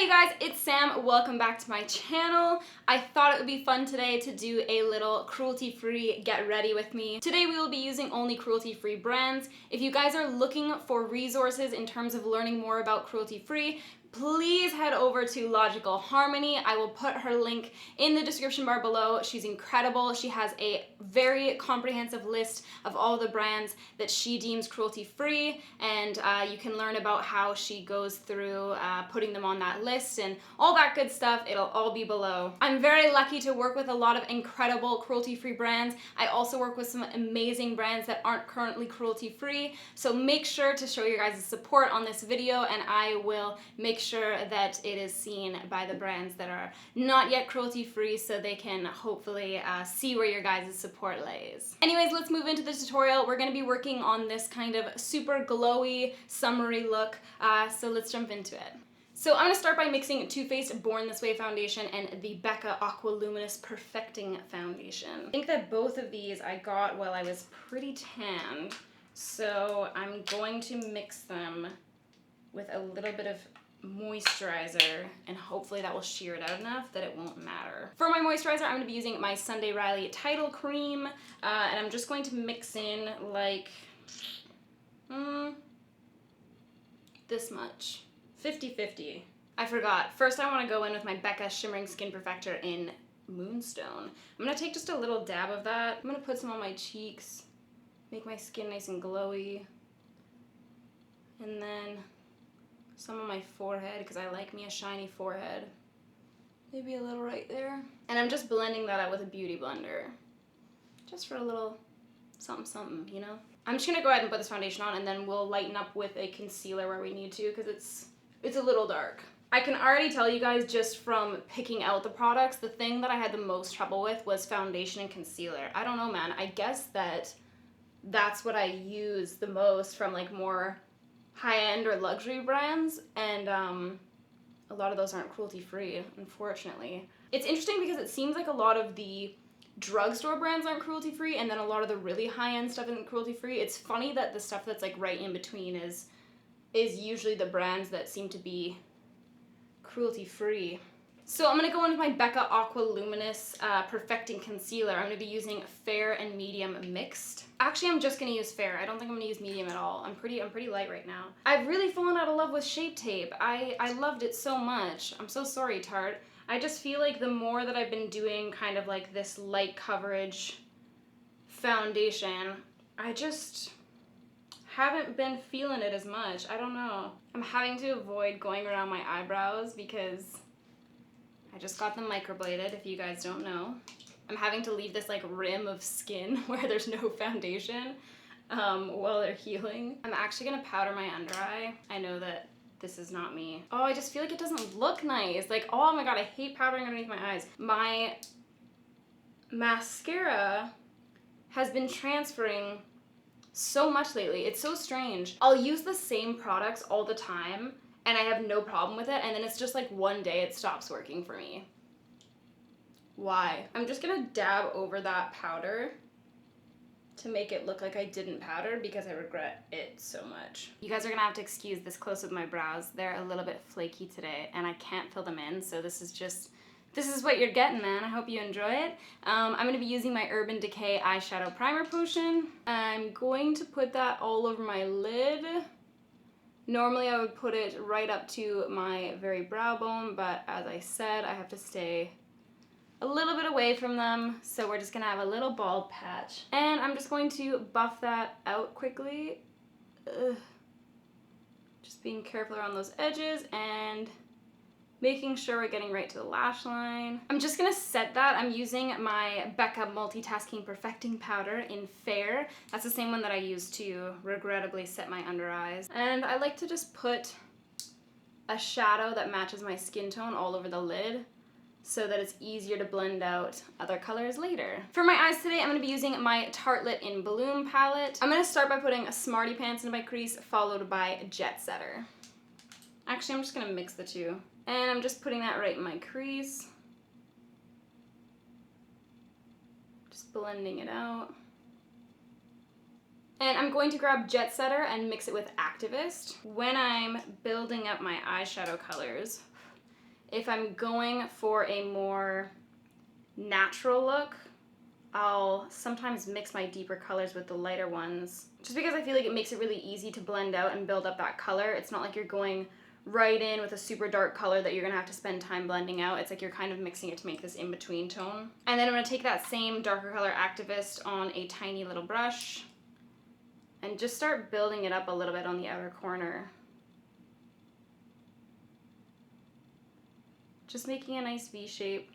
Hey guys, it's Sam. Welcome back to my channel. I thought it would be fun today to do a little cruelty-free get ready with me. Today we will be using only cruelty-free brands. If you guys are looking for resources in terms of learning more about cruelty-free, please head over to Logical Harmony. I will put her link in the description bar below. She's incredible. She has a very comprehensive list of all the brands that she deems cruelty-free, and you can learn about how she goes through putting them on that list and all that good stuff. It'll all be below. I'm very lucky to work with a lot of incredible cruelty-free brands. I also work with some amazing brands that aren't currently cruelty-free, so make sure to show your guys' support on this video, and I will make sure that it is seen by the brands that are not yet cruelty-free so they can hopefully see where your guys' support lays. Anyways, let's move into the tutorial. We're going to be working on this kind of super glowy, summery look, so let's jump into it. So I'm going to start by mixing Too Faced Born This Way foundation and the Becca Aqua Luminous Perfecting Foundation. I think that both of these I got while I was pretty tanned, so I'm going to mix them with a little bit of moisturizer, and hopefully that will sheer it out enough that it won't matter. For my moisturizer, I'm going to be using my Sunday Riley Tidal cream, and I'm just going to mix in like this much. 50-50. I forgot. First I want to go in with my Becca Shimmering Skin Perfector in Moonstone. I'm going to take just a little dab of that. I'm going to put some on my cheeks, make my skin nice and glowy, and then some on my forehead because I like me a shiny forehead. Maybe a little right there. And I'm just blending that out with a beauty blender. Just for a little something something, you know? I'm just gonna go ahead and put this foundation on, and then we'll lighten up with a concealer where we need to because it's a little dark. I can already tell you guys just from picking out the products, the thing that I had the most trouble with was foundation and concealer. I don't know, man. I guess that's what I use the most from like more high-end or luxury brands, and a lot of those aren't cruelty-free, unfortunately. It's interesting because it seems like a lot of the drugstore brands aren't cruelty-free, and then a lot of the really high-end stuff isn't cruelty-free. It's funny that the stuff that's like right in between is usually the brands that seem to be cruelty-free. So I'm going to go in with my Becca Aqua Luminous Perfecting Concealer. I'm going to be using fair and medium mixed. Actually, I'm just going to use fair. I don't think I'm going to use medium at all. I'm pretty light right now. I've really fallen out of love with Shape Tape. I loved it so much. I'm so sorry, Tarte. I just feel like the more that I've been doing kind of like this light coverage foundation, I just haven't been feeling it as much. I don't know. I'm having to avoid going around my eyebrows because I just got them microbladed, if you guys don't know. I'm having to leave this like rim of skin where there's no foundation while they're healing. I'm actually gonna powder my under eye. I know that this is not me. Oh, I just feel like it doesn't look nice. Like, oh my god, I hate powdering underneath my eyes. My mascara has been transferring so much lately. It's so strange. I'll use the same products all the time and I have no problem with it, and then it's just like one day it stops working for me. Why? I'm just gonna dab over that powder to make it look like I didn't powder because I regret it so much. You guys are gonna have to excuse this close of my brows. They're a little bit flaky today and I can't fill them in, so this is what you're getting, man. I hope you enjoy it. I'm gonna be using my Urban Decay Eyeshadow Primer Potion. I'm going to put that all over my lid. Normally I would put it right up to my very brow bone, but as I said, I have to stay a little bit away from them, so we're just gonna have a little bald patch. And I'm just going to buff that out quickly. Just being careful around those edges and making sure we're getting right to the lash line. I'm just gonna set that. I'm using my Becca Multitasking Perfecting Powder in Fair. That's the same one that I used to regrettably set my under eyes. And I like to just put a shadow that matches my skin tone all over the lid so that it's easier to blend out other colors later. For my eyes today, I'm gonna be using my Tartelette in Bloom palette. I'm gonna start by putting a Smarty Pants into my crease, followed by Jet Setter. Actually, I'm just gonna mix the two. And I'm just putting that right in my crease. Just blending it out. And I'm going to grab Jet Setter and mix it with Activist. When I'm building up my eyeshadow colors, If I'm going for a more natural look, I'll sometimes mix my deeper colors with the lighter ones, just because I feel like it makes it really easy to blend out and build up that color. It's not like you're going right in with a super dark color that you're gonna have to spend time blending out. It's like you're kind of mixing it to make this in-between tone. And then I'm gonna take that same darker color Activist on a tiny little brush and just start building it up a little bit on the outer corner. Just making a nice V shape.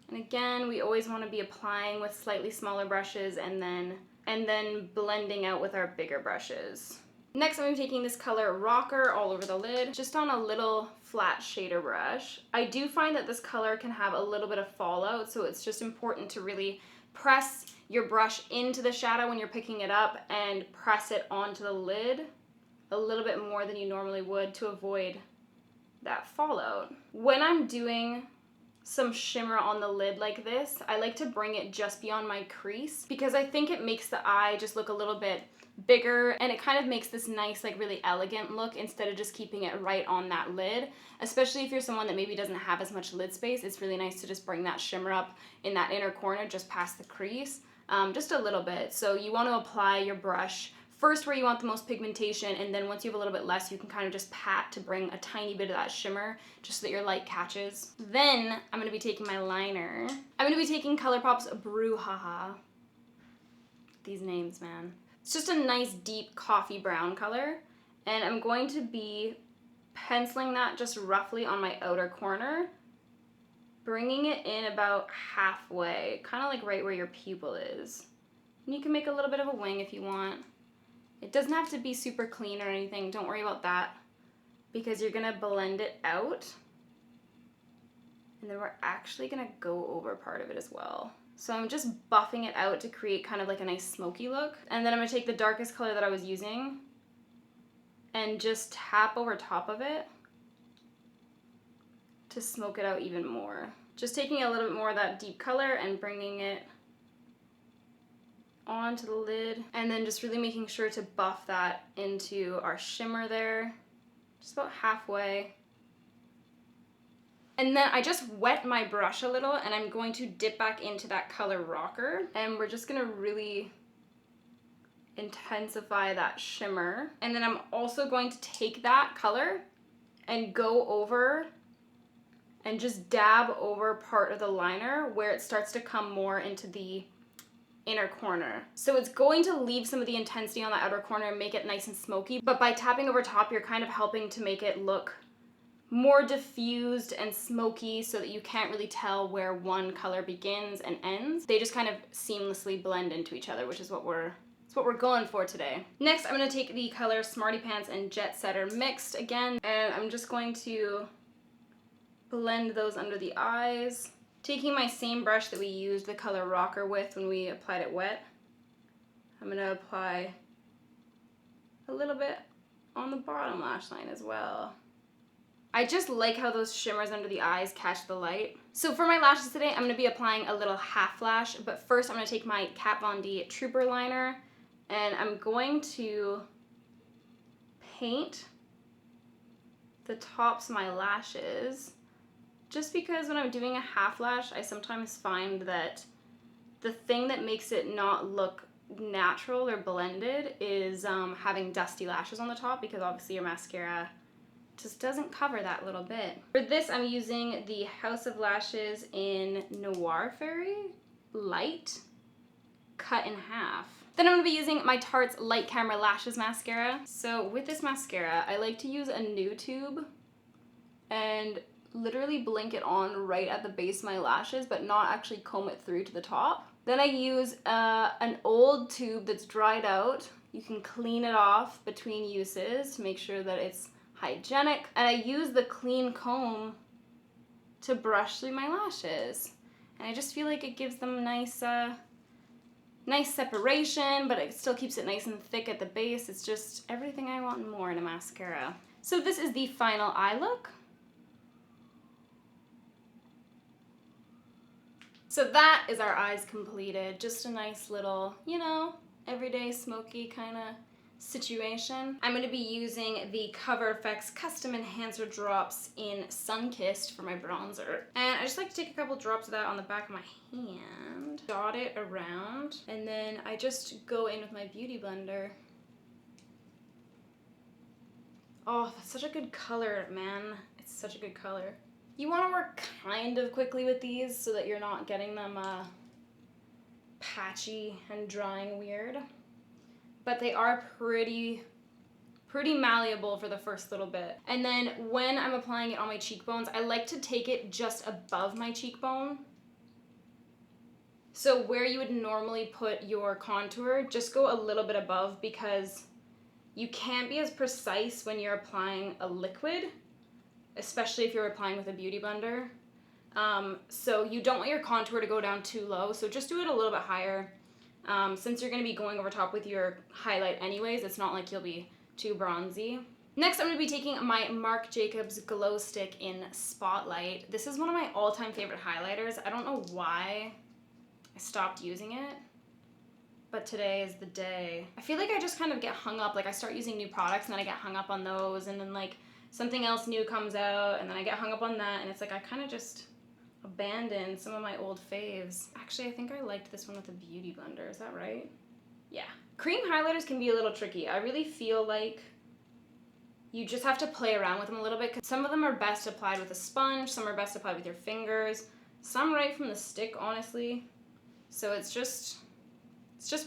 And again, we always want to be applying with slightly smaller brushes and then blending out with our bigger brushes. Next, I'm going to be taking this color Rocker all over the lid, just on a little flat shader brush. I do find that this color can have a little bit of fallout, so it's just important to really press your brush into the shadow when you're picking it up and press it onto the lid a little bit more than you normally would to avoid that fallout. When I'm doing some shimmer on the lid like this, I like to bring it just beyond my crease because I think it makes the eye just look a little bit bigger, and it kind of makes this nice, like really elegant look instead of just keeping it right on that lid. Especially if you're someone that maybe doesn't have as much lid space, it's really nice to just bring that shimmer up in that inner corner just past the crease, just a little bit. So you want to apply your brush first where you want the most pigmentation, and then once you have a little bit less, you can kind of just pat to bring a tiny bit of that shimmer just so that your light catches. Then I'm going to be taking my liner. I'm going to be taking ColourPop's Brouhaha. These names, man. It's just a nice deep coffee brown color, and I'm going to be penciling that just roughly on my outer corner, bringing it in about halfway, kind of like right where your pupil is. And you can make a little bit of a wing if you want. It doesn't have to be super clean or anything, don't worry about that, because you're gonna blend it out, and then we're actually gonna go over part of it as well. So I'm just buffing it out to create kind of like a nice smoky look, and then I'm gonna take the darkest color that I was using and just tap over top of it to smoke it out even more. Just taking a little bit more of that deep color and bringing it onto the lid, and then just really making sure to buff that into our shimmer there, just about halfway. And then I just wet my brush a little, and I'm going to dip back into that color Rocker, and we're just gonna really intensify that shimmer. And then I'm also going to take that color and go over and just dab over part of the liner where it starts to come more into the inner corner. So it's going to leave some of the intensity on the outer corner and make it nice and smoky, but by tapping over top, you're kind of helping to make it look more diffused and smoky so that you can't really tell where one color begins and ends. They just kind of seamlessly blend into each other, which is what we're going for today. Next, I'm gonna take the color Smarty Pants and Jet Setter mixed again, and I'm just going to blend those under the eyes. Taking my same brush that we used the color Rocker with when we applied it wet, I'm gonna apply a little bit on the bottom lash line as well. I just like how those shimmers under the eyes catch the light. So for my lashes today, I'm gonna be applying a little half lash, but first I'm gonna take my Kat Von D Trooper liner, and I'm going to paint the tops of my lashes, just because when I'm doing a half lash, I sometimes find that the thing that makes it not look natural or blended is having dusty lashes on the top, because obviously your mascara just doesn't cover that little bit. For this, I'm using the House of Lashes in Noir Fairy Light, cut in half. Then I'm gonna be using my Tarte's Light Camera Lashes mascara. So with this mascara, I like to use a new tube and literally blink it on right at the base of my lashes, but not actually comb it through to the top. Then I use an old tube that's dried out. You can clean it off between uses to make sure that it's hygienic. And I use the clean comb to brush through my lashes. And I just feel like it gives them nice separation, but it still keeps it nice and thick at the base. It's just everything I want and more in a mascara. So this is the final eye look. So that is our eyes completed. Just a nice little, you know, everyday smoky kind of situation. I'm going to be using the Cover FX Custom Enhancer Drops in Sunkissed for my bronzer. And I just like to take a couple drops of that on the back of my hand, dot it around, and then I just go in with my Beauty Blender. Oh, that's such a good color, man. It's such a good color. You want to work kind of quickly with these so that you're not getting them patchy and drying weird. But they are pretty malleable for the first little bit. And then when I'm applying it on my cheekbones, I like to take it just above my cheekbone. So where you would normally put your contour, just go a little bit above, because you can't be as precise when you're applying a liquid, especially if you're applying with a Beauty Blender. So you don't want your contour to go down too low, so just do it a little bit higher. Since you're going to be going over top with your highlight anyways, it's not like you'll be too bronzy. Next, I'm going to be taking my Marc Jacobs Glow Stick in Spotlight. This is one of my all-time favorite highlighters. I don't know why I stopped using it, but today is the day. I feel like I just kind of get hung up. Like, I start using new products and then I get hung up on those, and then like something else new comes out and then I get hung up on that, and it's like I kind of just abandoned some of my old faves. Actually, I think I liked this one with a Beauty Blender. Is that right? Yeah. Cream highlighters can be a little tricky. I really feel like you just have to play around with them a little bit, because some of them are best applied with a sponge, some are best applied with your fingers, some right from the stick, honestly. So it's just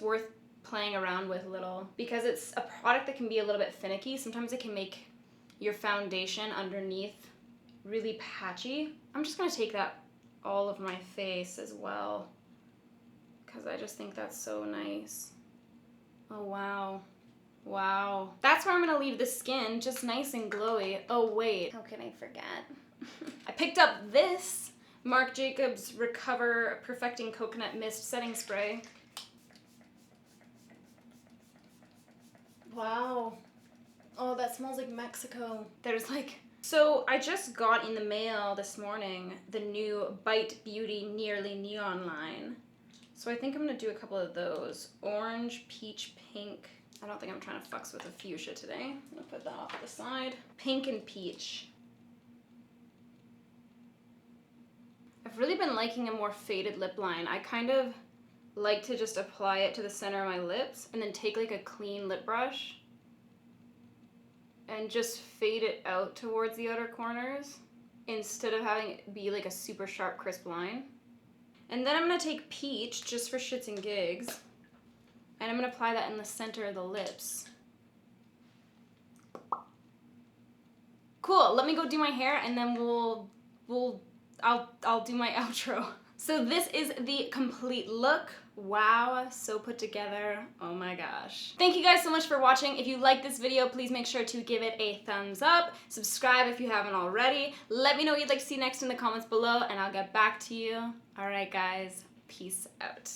worth playing around with a little, because it's a product that can be a little bit finicky. Sometimes it can make your foundation underneath really patchy. I'm just gonna take that all of my face as well, because I just think that's so nice. Oh wow. Wow. That's where I'm gonna leave the skin, just nice and glowy. Oh wait, how can I forget? I picked up this Marc Jacobs Recover Perfecting Coconut Mist Setting Spray. Wow. Oh, that smells like Mexico. There's like... So I just got in the mail this morning the new Bite Beauty Nearly Neon line. So I think I'm gonna do a couple of those. Orange, peach, pink. I don't think I'm trying to fucks with a fuchsia today. I'm gonna put that off to the side. Pink and peach. I've really been liking a more faded lip line. I kind of like to just apply it to the center of my lips and then take like a clean lip brush and just fade it out towards the outer corners instead of having it be like a super sharp, crisp line. And then I'm gonna take peach, just for shits and gigs, and I'm gonna apply that in the center of the lips. Cool, let me go do my hair and then I'll do my outro. So this is the complete look. Wow, so put together. Oh my gosh. Thank you guys so much for watching. If you like this video, please make sure to give it a thumbs up. Subscribe if you haven't already. Let me know what you'd like to see next in the comments below, and I'll get back to you. All right, guys. Peace out.